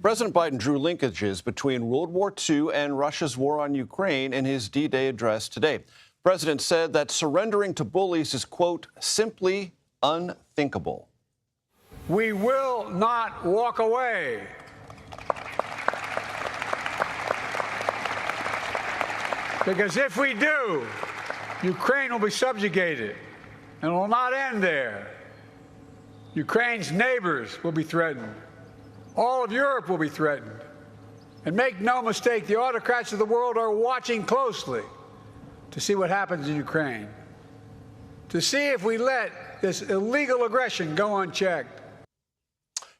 President Biden drew linkages between World War II and Russia's war on Ukraine in his D-Day address today. The president said that surrendering to bullies is, quote, simply unthinkable. We will not walk away. Because if we do, Ukraine will be subjugated, and it will not end there. Ukraine's neighbors will be threatened. All of Europe will be threatened. And make no mistake, the autocrats of the world are watching closely to see what happens in Ukraine, to see if we let this illegal aggression go unchecked.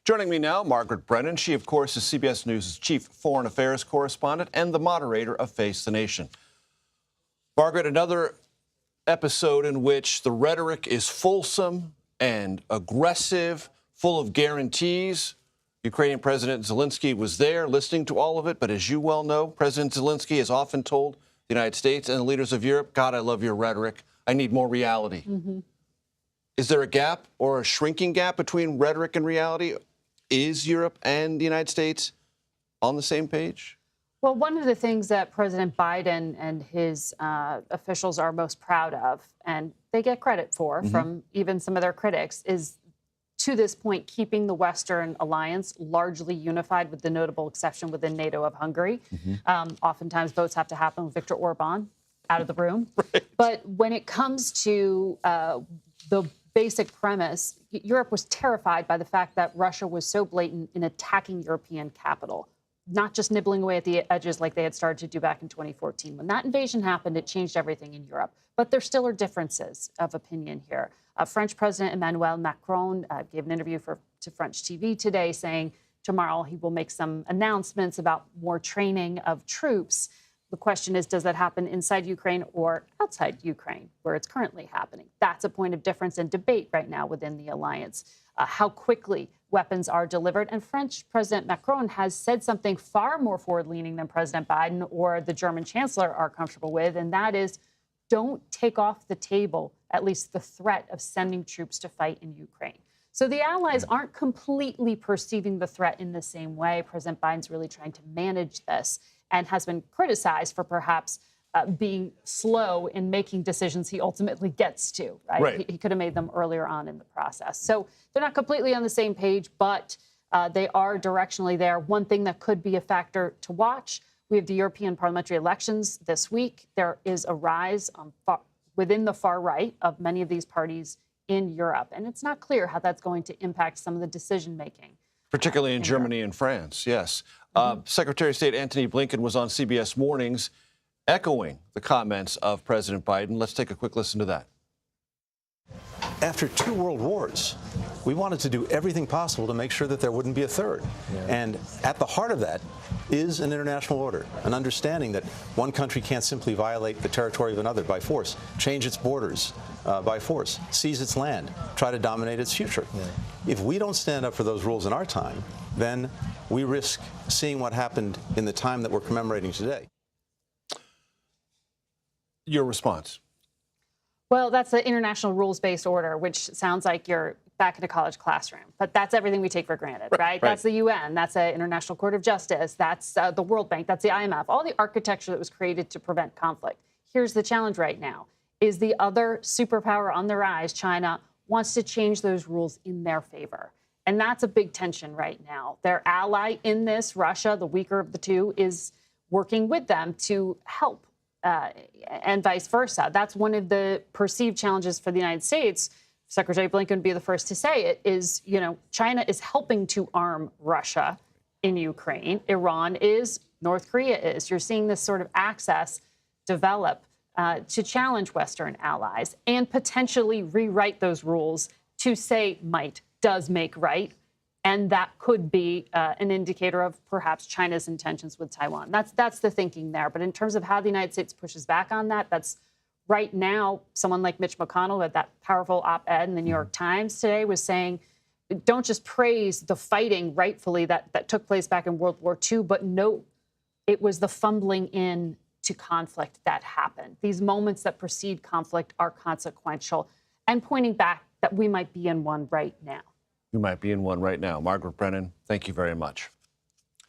Joining me now, Margaret Brennan. She, of course, is CBS News' chief foreign affairs correspondent and the moderator of Face the Nation. Margaret, another episode in which the rhetoric is fulsome and aggressive, full of guarantees. Ukrainian President Zelensky was there listening to all of it, but as you well know, President Zelensky has often told the United States and the leaders of Europe, God, I love your rhetoric. I need more reality. Is there a gap or a shrinking gap between rhetoric and reality? Is Europe and the United States on the same page? Well, one of the things that President Biden and his officials are most proud of, and they get credit for from even some of their critics, is to this point keeping the Western alliance largely unified, with the notable exception within NATO of Hungary. Oftentimes votes have to happen with Viktor Orban out of the room. Right. But when it comes to the basic premise, Europe was terrified by the fact that Russia was so blatant in attacking European capital, not just nibbling away at the edges like they had started to do back in 2014. When that invasion happened, it changed everything in Europe. But there still are differences of opinion here. French President Emmanuel Macron gave an interview to French TV today saying tomorrow he will make some announcements about more training of troops. The question is, does that happen inside Ukraine or outside Ukraine, where it's currently happening? That's a point of difference and debate right now within the alliance. How quickly weapons are delivered. And French President Macron has said something far more forward-leaning than President Biden or the German Chancellor are comfortable with, and that is, don't take off the table at least the threat of sending troops to fight in Ukraine. So the allies aren't completely perceiving the threat in the same way. President Biden's really trying to manage this and has been criticized for perhaps being slow in making decisions he ultimately gets to, right? He could have made them earlier on in the process. So they're not completely on the same page, but they are directionally there. One thing that could be a factor to watch, we have the European parliamentary elections this week. There is a rise within the far right of many of these parties in Europe, and it's not clear how that's going to impact some of the decision-making. Particularly in Germany Europe. and France, yes. Secretary of State Antony Blinken was on CBS Mornings echoing the comments of President Biden. Let's take a quick listen to that. After 2 world wars, we wanted to do everything possible to make sure that there wouldn't be a third. And at the heart of that is an international order, an understanding that one country can't simply violate the territory of another by force, change its borders by force, seize its land, try to dominate its future. If we don't stand up for those rules in our time, then we risk seeing what happened in the time that we're commemorating today. Your response? Well, that's the international rules-based order, which sounds like you're back in a college classroom. But that's everything we take for granted, right? That's the UN. That's the International Court of Justice. That's the World Bank. That's the IMF. All the architecture that was created to prevent conflict. Here's the challenge right now. Is the other superpower on the rise, China, wants to change those rules in their favor. And that's a big tension right now. Their ally in this, Russia, the weaker of the two, is working with them to help. And vice versa. That's one of the perceived challenges for the United States. Secretary Blinken would be the first to say it is, China is helping to arm Russia in Ukraine. Iran is, North Korea is. You're seeing this sort of access develop to challenge Western allies and potentially rewrite those rules to say might does make right. And that could be an indicator of perhaps China's intentions with Taiwan. That's the thinking there. But in terms of how the United States pushes back on that, that's right now, someone like Mitch McConnell, who had that powerful op-ed in the New York Times today, was saying, don't just praise the fighting rightfully that took place back in World War II, but note it was the fumbling in to conflict that happened. These moments that precede conflict are consequential, and pointing back that we might be in one right now. We might be in one right now. Margaret Brennan, thank you very much.